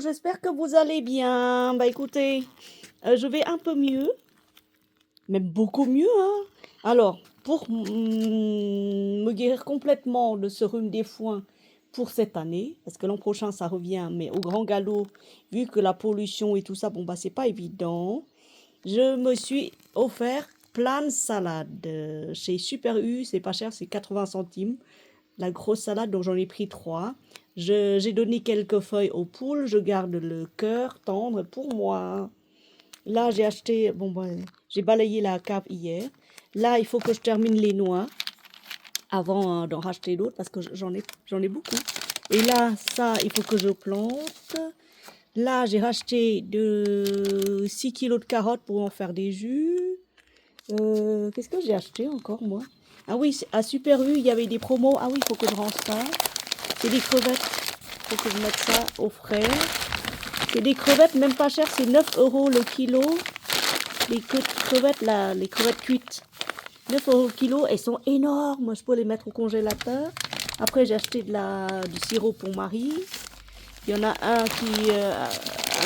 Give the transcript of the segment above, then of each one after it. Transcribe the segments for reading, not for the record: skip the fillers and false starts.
J'espère que vous allez bien. Bah écoutez, je vais un peu mieux, même beaucoup mieux, hein. Alors, pour me guérir complètement de ce rhume des foins pour cette année, parce que l'an prochain ça revient, mais au grand galop, vu que la pollution et tout ça, bon bah c'est pas évident, je me suis offert plein de salades chez Super U, c'est pas cher, c'est 80 centimes. La grosse salade, donc j'en ai pris 3. J'ai donné quelques feuilles aux poules, je garde le cœur tendre pour moi. Là, j'ai acheté, bon, j'ai balayé la cave hier. Là, il faut que je termine les noix avant d'en racheter d'autres parce que j'en ai beaucoup. Et là, ça, il faut que je plante. Là, j'ai racheté 6 kilos de carottes pour en faire des jus. Qu'est-ce que j'ai acheté encore, moi? Ah oui, à Super U, il y avait des promos. Ah oui, il faut que je range ça. C'est des crevettes. Il faut que je mette ça au frais. C'est des crevettes, même pas chères. C'est 9 euros le kilo. Les crevettes, là, les crevettes cuites. 9 euros le kilo. Elles sont énormes. Je peux les mettre au congélateur. Après, j'ai acheté du sirop pour Marie. Il y en a un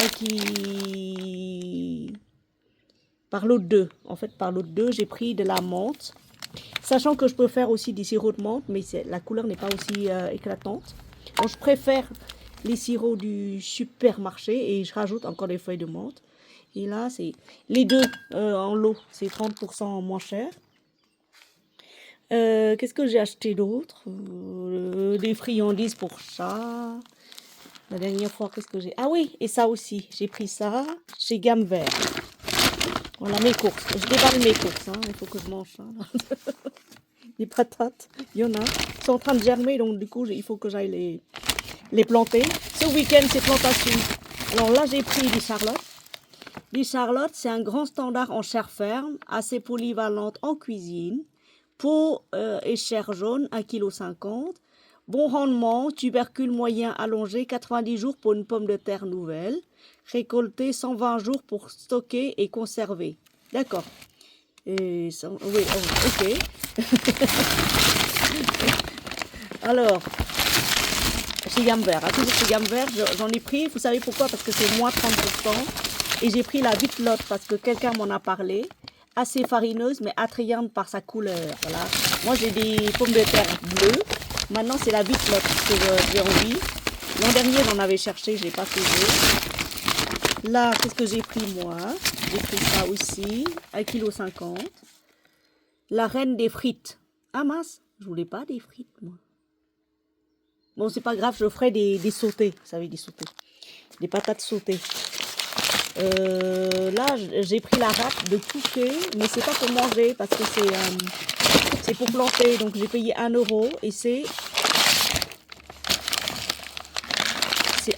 qui... Par l'autre deux. En fait, par l'autre deux, j'ai pris de la menthe. Sachant que je peux faire aussi des sirops de menthe, mais la couleur n'est pas aussi éclatante. Donc, je préfère les sirops du supermarché et je rajoute encore des feuilles de menthe. Et là, c'est les deux en lot, c'est 30% moins cher. Qu'est-ce que j'ai acheté d'autre? Des friandises pour chat. La dernière fois, qu'est-ce que j'ai? Ah oui, et ça aussi, j'ai pris ça chez Gamme Vert. Voilà mes courses. Je déballe mes courses, hein. Il faut que je mange ça. Les patates, il y en a. Ils sont en train de germer, donc du coup, il faut que j'aille les planter. Ce week-end, c'est plantation. Alors là, j'ai pris des charlottes. Les charlottes, c'est un grand standard en chair ferme, assez polyvalente en cuisine. Peau et chair jaune, 1,50 kg. Bon rendement, tubercule moyen allongé, 90 jours pour une pomme de terre nouvelle. Récolté 120 jours pour stocker et conserver. D'accord. Et ça, oui, ok. Alors, chez Gamme Vert, hein, toujours chez Gamme Vert, j'en ai pris. Vous savez pourquoi? Parce que c'est moins 30%. Et j'ai pris la Vitelotte parce que quelqu'un m'en a parlé. Assez farineuse, mais attrayante par sa couleur. Voilà. Moi, j'ai des pommes de terre bleues. Maintenant, c'est la Vitelotte que j'ai envie. L'an dernier, j'en avais cherché, je n'ai pas trouvé. Là, qu'est-ce que j'ai pris, moi? J'ai pris ça aussi, 1,50 kg. La reine des frites. Ah mince, je voulais pas des frites, moi. Bon, c'est pas grave, je ferai des sautés. Vous savez, des sautés. Des patates sautées. Là, j'ai pris la râpe de Touquet, mais c'est pas pour manger parce que c'est pour planter. Donc, j'ai payé 1 euro et c'est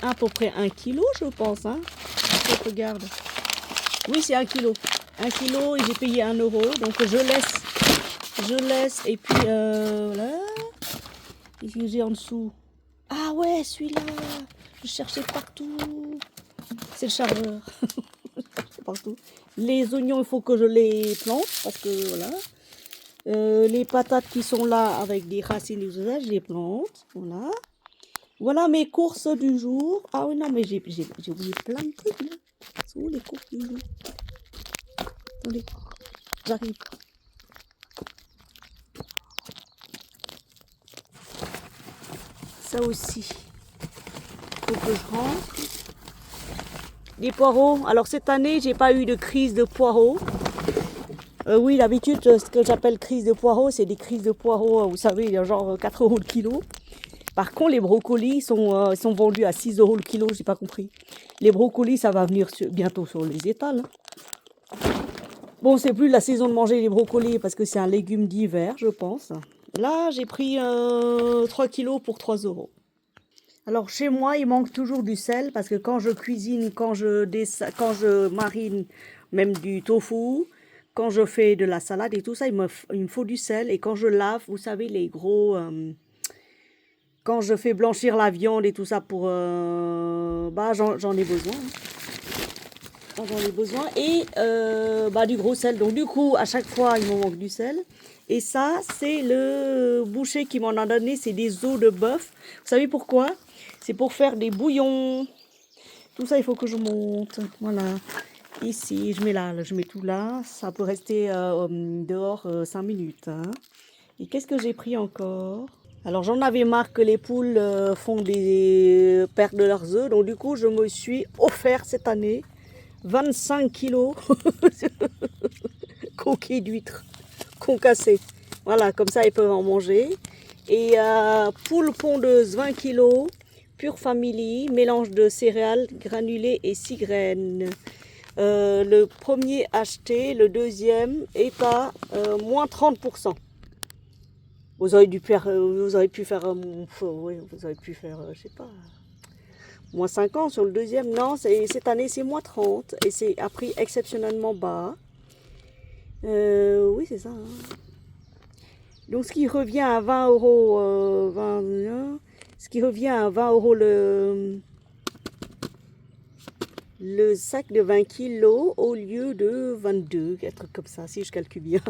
à peu près 1 kilo, je pense. Hein. Je regarde. Oui, c'est 1 kilo. 1 kilo et j'ai payé 1 euro. Donc, je laisse et puis voilà. Qu'est-ce que j'ai en dessous? Ah ouais, celui-là. Je cherchais partout. C'est le chargeur. Partout. Les oignons, il faut que je les plante parce que voilà. Les patates qui sont là avec des racines et tout ça, je les plante. Voilà. Voilà mes courses du jour. Ah oui, non, mais j'ai oublié plein de trucs là. C'est où les courses du jour? Attendez, j'arrive. Ça aussi, faut que je rentre. Les poireaux. Alors cette année, j'ai pas eu de crise de poireaux. Oui, d'habitude, ce que j'appelle crise de poireaux, c'est des crises de poireaux, vous savez, il y a genre 4 euros le kilo. Par contre, les brocolis sont vendus à 6 euros le kilo, j'ai pas compris. Les brocolis, ça va venir bientôt sur les étals. Bon, c'est plus la saison de manger les brocolis parce que c'est un légume d'hiver, je pense. Là, j'ai pris 3 kilos pour 3 euros. Alors, chez moi, il manque toujours du sel parce que quand je cuisine, quand je marine même du tofu, quand je fais de la salade et tout ça, il me faut du sel. Et quand je lave, vous savez, les gros... quand je fais blanchir la viande et tout ça pour... j'en ai besoin. J'en ai besoin. Et du gros sel. Donc du coup, à chaque fois, il me manque du sel. Et ça, c'est le boucher qui m'en a donné. C'est des os de bœuf. Vous savez pourquoi? C'est pour faire des bouillons. Tout ça, il faut que je monte. Voilà. Ici, je mets là, je mets tout là. Ça peut rester dehors 5 minutes. Hein. Et qu'est-ce que j'ai pris encore? Alors, j'en avais marre que les poules perdent leurs œufs. Donc, du coup, je me suis offert cette année 25 kilos coquilles d'huîtres concassées. Voilà, comme ça, ils peuvent en manger. Et poule pondeuse, 20 kilos, pure family, mélange de céréales granulées et 6 graines. Le premier acheté, le deuxième est à moins 30%. Vous auriez pu faire, oui, vous auriez pu faire, je sais pas, moins 50 sur le deuxième. Non, cette année c'est moins 30 et c'est à prix exceptionnellement bas. Oui, c'est ça. Hein. Donc ce qui revient à 20 euros, ce qui revient à 20 euros le sac de 20 kilos au lieu de 22, un truc comme ça, si je calcule bien.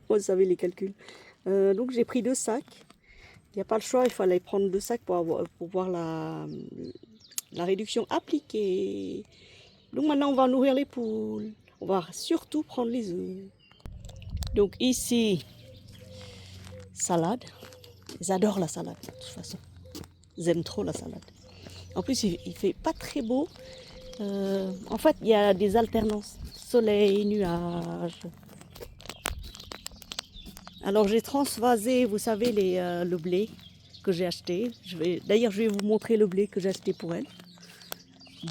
Vous savez les calculs. Donc j'ai pris 2 sacs. Il n'y a pas le choix, il fallait prendre 2 sacs pour voir la réduction appliquée. Donc maintenant on va nourrir les poules. On va surtout prendre les œufs. Donc ici, salade. Ils adorent la salade de toute façon. Ils aiment trop la salade. En plus il fait pas très beau. En fait il y a des alternances. Soleil, nuages. Alors j'ai transvasé, vous savez, le blé que j'ai acheté. D'ailleurs, je vais vous montrer le blé que j'ai acheté pour elle.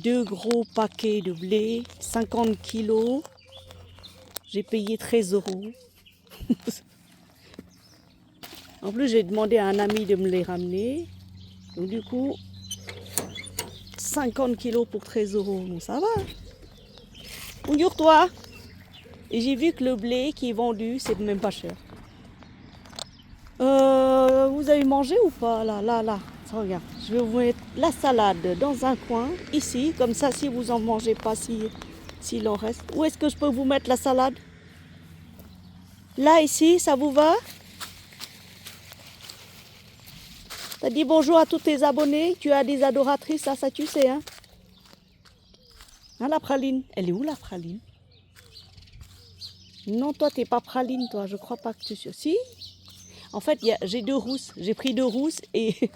2 gros paquets de blé, 50 kilos. J'ai payé 13 euros. En plus, j'ai demandé à un ami de me les ramener. Donc du coup, 50 kilos pour 13 euros. Bon, ça va. Bonjour toi. Et j'ai vu que le blé qui est vendu, c'est même pas cher. Vous avez mangé ou pas? Là. Regarde, je vais vous mettre la salade dans un coin, ici, comme ça, si vous en mangez pas, s'il en reste. Où est-ce que je peux vous mettre la salade? Là, ici, ça vous va? T'as dit bonjour à tous tes abonnés, tu as des adoratrices, ça tu sais, hein? Hein, la praline? Elle est où la praline? Non, toi, t'es pas praline, toi, je crois pas que tu sois. Si? En fait, j'ai 2 rousses, j'ai pris 2 rousses et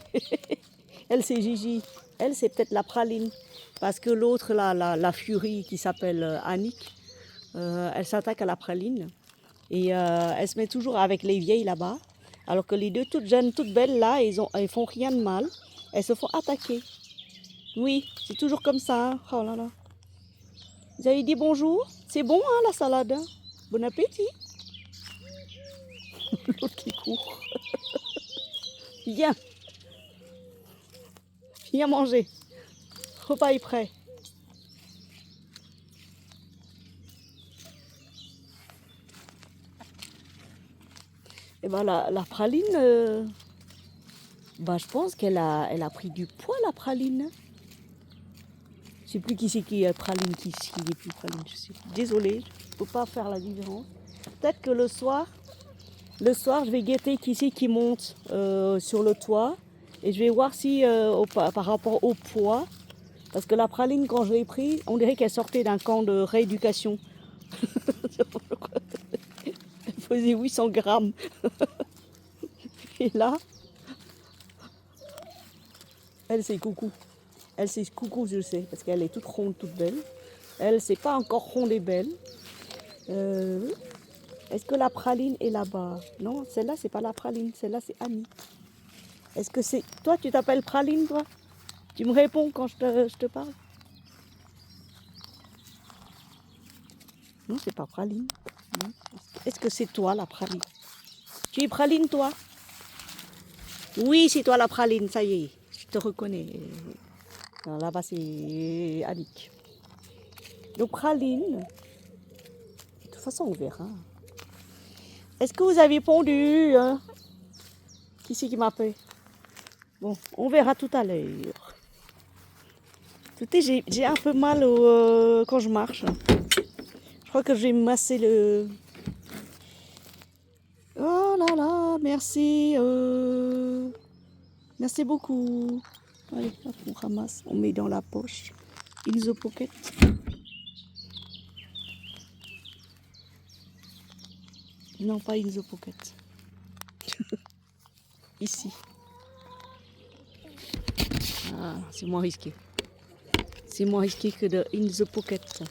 elle, c'est Gigi. Elle, c'est peut-être la praline. Parce que l'autre, la furie qui s'appelle Annick, elle s'attaque à la praline. Et elle se met toujours avec les vieilles là-bas. Alors que les 2 toutes jeunes, toutes belles là, elles font rien de mal. Elles se font attaquer. Oui, c'est toujours comme ça. Hein. Oh là là. Vous avez dit bonjour? C'est bon, hein, la salade. Hein. Bon appétit. L'autre qui court. Viens. Viens manger. Repas est prêt. Et ben la praline, je pense qu'elle a pris du poids la praline. Je sais plus qui c'est qui est praline, qui est plus praline. Je suis désolée, je peux pas faire la différence. Peut-être que le soir, je vais guetter qui c'est qui monte sur le toit et je vais voir si par rapport au poids, parce que la praline quand je l'ai prise, on dirait qu'elle sortait d'un camp de rééducation. Elle faisait 800 grammes. Et là, elle c'est coucou. Elle c'est coucou, je sais, parce qu'elle est toute ronde, toute belle. Elle, c'est pas encore ronde et belle. Est-ce que la praline est là-bas? Non, celle-là, c'est pas la praline. Celle-là, c'est Annie. Est-ce que c'est... Toi, tu t'appelles praline, toi? Tu me réponds quand je te parle? Non, c'est pas praline. Non. Est-ce que c'est toi, la praline? Tu es praline, toi? Oui, c'est toi, la praline, ça y est. Je te reconnais. Alors, là-bas, c'est Annick. Donc, praline... De toute façon, on verra. Est-ce que vous avez pondu hein? Qui c'est qui m'appelle? Bon, on verra tout à l'heure. Écoutez, j'ai un peu mal quand je marche. Je crois que je vais me masser le... Oh là là, merci. Merci beaucoup. Allez, hop, on ramasse, on met dans la poche. In the pocket. Non, pas in the pocket. Ici. Ah, c'est moins risqué. C'est moins risqué que de in the pocket.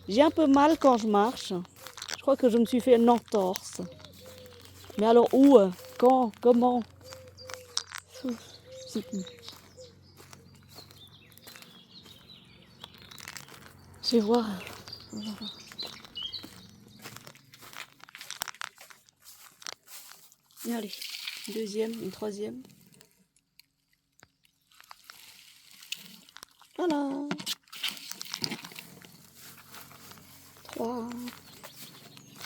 J'ai un peu mal quand je marche. Je crois que je me suis fait une entorse. Mais alors où? Quand? Comment? C'est plus. Je vais voir. Et allez, deuxième, une troisième. Voilà. 3.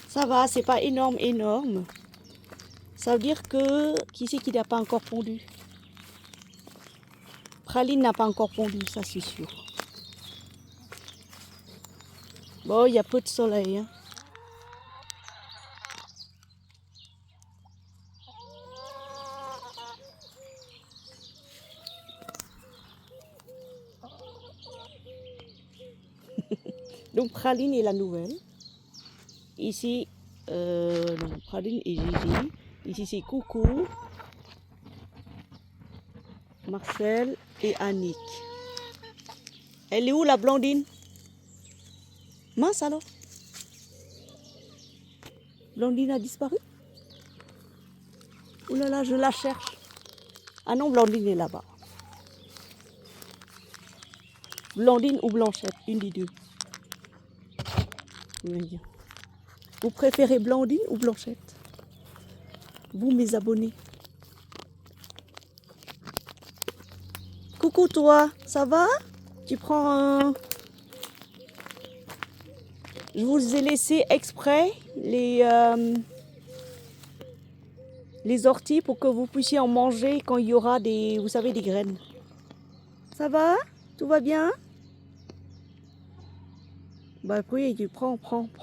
Ça va, c'est pas énorme, énorme. Ça veut dire que... Qui c'est qui n'a pas encore pondu? Praline n'a pas encore pondu, ça c'est sûr. Bon, il y a peu de soleil. Hein. Donc Praline est la nouvelle. Ici, non, Praline et Gigi. Ici c'est Coucou, Marcel et Annick. Elle est où la blondine? Mince alors. Blondine a disparu? Ouh là là, je la cherche. Ah non, Blondine est là-bas. Blondine ou Blanchette, une des deux. Vous préférez Blondine ou Blanchette? Vous, mes abonnés. Coucou toi, ça va? Tu prends un... Je vous ai laissé exprès les orties pour que vous puissiez en manger quand il y aura des, vous savez, des graines. Ça va? Tout va bien? Bah oui, tu prends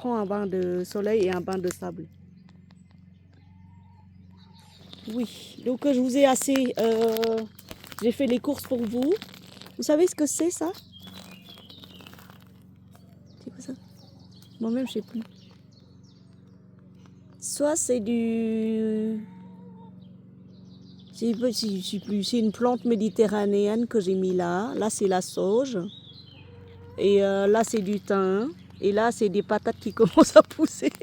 un bain de soleil et un bain de sable. Oui, donc je vous ai assez... j'ai fait les courses pour vous. Vous savez ce que c'est ça? C'est quoi ça? Moi-même, je sais plus. Soit c'est du... C'est une plante méditerranéenne que j'ai mis là. Là, c'est la sauge. Et là, c'est du thym. Et là, c'est des patates qui commencent à pousser.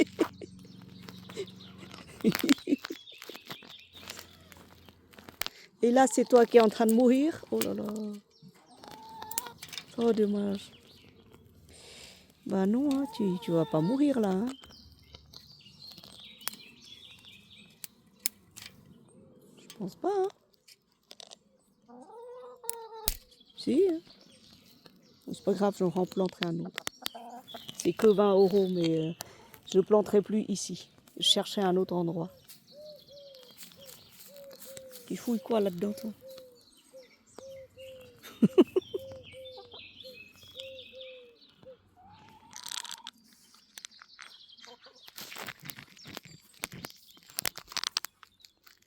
Et là, c'est toi qui es en train de mourir. Oh là là. Oh, dommage. Bah non, hein, tu vas pas mourir là. Hein. Je pense pas. Hein. Si. Hein. C'est pas grave, j'en replanterai un autre. C'est que 20 €, mais je ne planterai plus ici. Je chercherai un autre endroit. Tu fouilles quoi là-dedans, toi?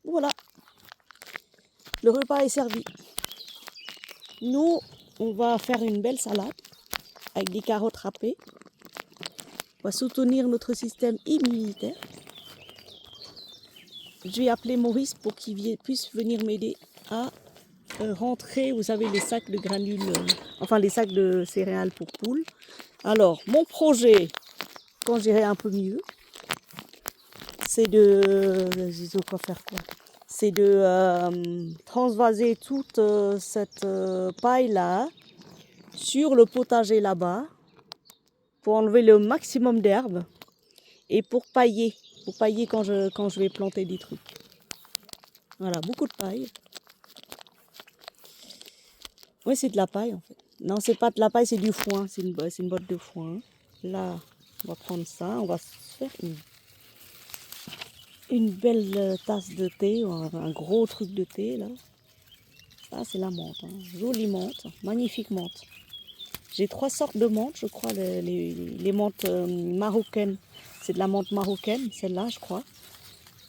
Voilà, le repas est servi. Nous, on va faire une belle salade avec des carottes râpées. On va soutenir notre système immunitaire. Je vais appeler Maurice pour qu'il puisse venir m'aider à rentrer, vous savez, les sacs de granules, enfin les sacs de céréales pour poules. Alors, mon projet, quand j'irai un peu mieux, c'est de... Je dois faire quoi? C'est de transvaser toute cette paille-là sur le potager là-bas pour enlever le maximum d'herbe et pour pailler quand je vais planter des trucs. Voilà, beaucoup de paille. Oui, c'est de la paille en fait. Non, c'est pas de la paille, c'est du foin. C'est une botte de foin. Là, on va prendre ça. On va se faire une belle tasse de thé, un gros truc de thé là. Ça, c'est la menthe. Hein. Jolie menthe, magnifique menthe. J'ai 3 sortes de menthe, je crois. Les menthes marocaines. C'est de la menthe marocaine, celle-là, je crois.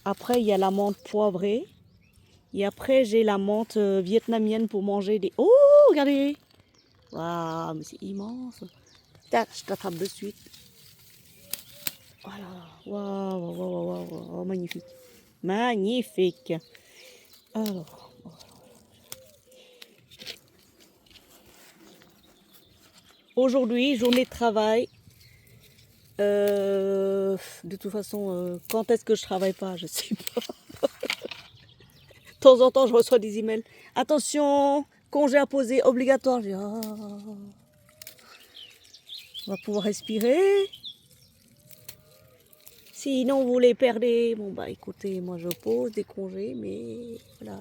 Après, il y a la menthe poivrée. Et après, j'ai la menthe vietnamienne pour manger des... Oh, regardez! Waouh, mais c'est immense. Tac, je t'attrape de suite. Voilà. Waouh, waouh, waouh, waouh, waouh, magnifique. Magnifique. Alors, aujourd'hui, journée de travail. De toute façon, quand est-ce que je travaille pas, je sais pas. De temps en temps, je reçois des emails. Attention, congé à poser obligatoire. Je dis, ah, on va pouvoir respirer. Sinon, vous les perdez. Bon, bah écoutez, moi je pose des congés, mais voilà.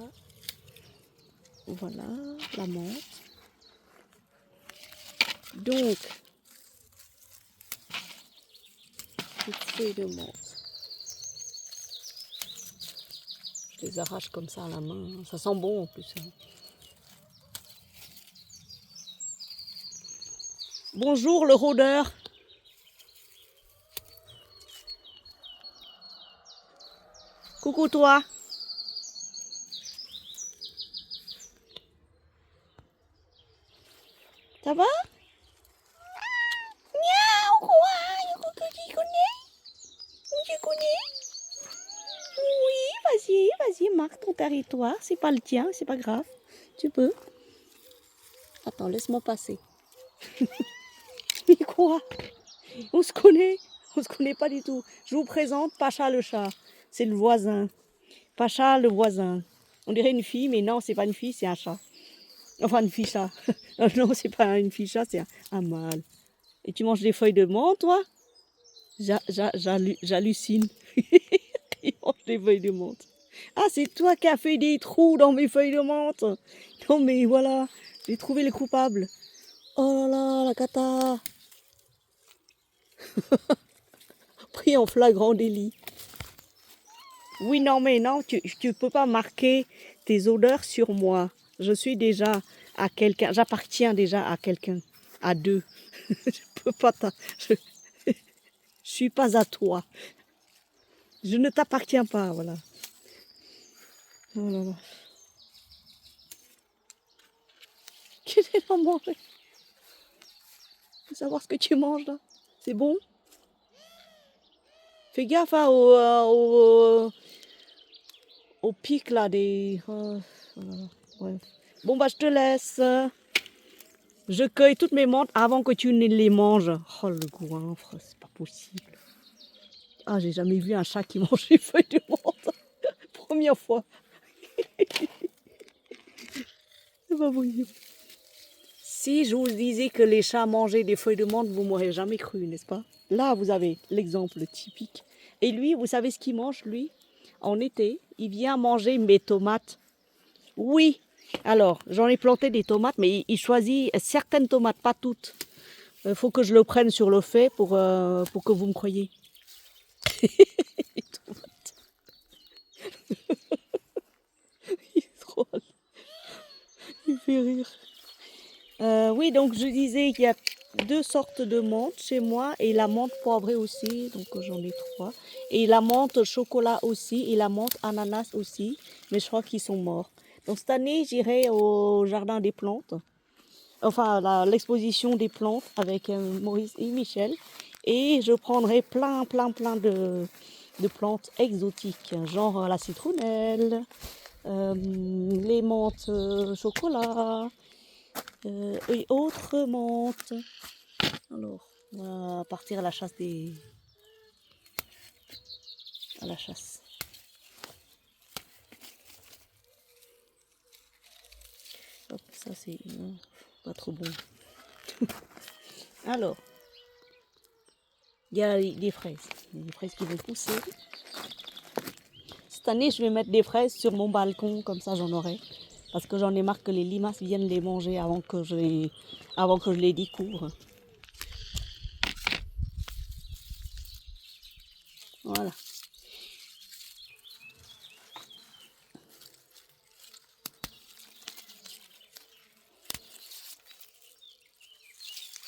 Voilà, la menthe. Donc, les feuilles de menthe. Je les arrache comme ça à la main. Ça sent bon en plus. Hein. Bonjour le rôdeur. Coucou toi. Ça va? Miaou, quoi? Tu connais? Tu connais? Oui, vas-y, marque ton territoire. C'est pas le tien, c'est pas grave. Tu peux. Attends, laisse-moi passer. Mais quoi? On se connaît? On se connaît pas du tout. Je vous présente Pacha le chat. C'est le voisin. Pacha le voisin. On dirait une fille, mais non, c'est pas une fille, c'est un chat. Enfin, une fille chat. Non, c'est pas une fille chat, c'est un mâle. Et tu manges des feuilles de menthe, toi? J'hallucine. Il mange des feuilles de menthe. Ah, c'est toi qui as fait des trous dans mes feuilles de menthe. Non, mais voilà, j'ai trouvé le coupable. Oh là là, la cata. Pris en flagrant délit. Oui, non, mais non, tu ne peux pas marquer tes odeurs sur moi. Je suis déjà à quelqu'un, j'appartiens déjà à quelqu'un, à deux. Je peux pas je suis pas à toi. Je ne t'appartiens pas, voilà. Oh là là. Qu'est-ce que tu vas manger? Faut savoir ce que tu manges là. C'est bon? Fais gaffe hein, au pic là des. Voilà. Ouais. Bon bah je te laisse. Je cueille toutes mes menthes avant que tu ne les manges. Oh le goinfre, c'est pas possible. Ah j'ai jamais vu un chat qui mange les feuilles de menthe. Première fois. C'est pas possible. Si je vous disais que les chats mangeaient des feuilles de menthe, vous m'aurez jamais cru, n'est-ce pas? Là, vous avez l'exemple typique. Et lui, vous savez ce qu'il mange, lui? En été, il vient manger mes tomates. Oui. Alors, j'en ai planté des tomates, mais il choisit certaines tomates, pas toutes. Il faut que je le prenne sur le fait pour que vous me croyiez. Les tomates. Il est drôle. Il fait rire. Oui, donc je disais qu'il y a deux sortes de menthe chez moi et la menthe poivrée aussi, donc j'en ai trois. Et la menthe chocolat aussi et la menthe ananas aussi, mais je crois qu'ils sont morts. Donc cette année, j'irai au jardin des plantes, enfin l'exposition des plantes avec Maurice et Michel. Et je prendrai plein de plantes exotiques, genre la citronnelle, les menthes chocolat. Et autres menthes. Alors, on va partir à la chasse des. À la chasse. Hop, ça c'est pas trop bon. Alors, il y a des fraises. Il y a des fraises qui vont pousser. Cette année, je vais mettre des fraises sur mon balcon, comme ça j'en aurai. Parce que j'en ai marre que les limaces viennent les manger avant que je les découvre. Voilà.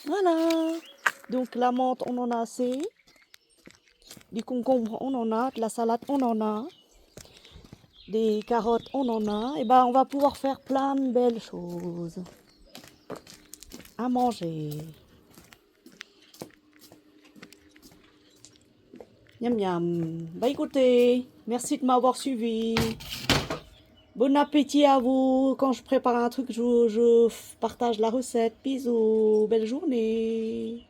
Voilà. Donc la menthe, on en a assez. Du concombre, on en a. De la salade, on en a. Des carottes, on en a. Et ben, on va pouvoir faire plein de belles choses. à manger. Miam miam. Bah écoutez, merci de m'avoir suivi. Bon appétit à vous. Quand je prépare un truc, je partage la recette. Bisous, belle journée.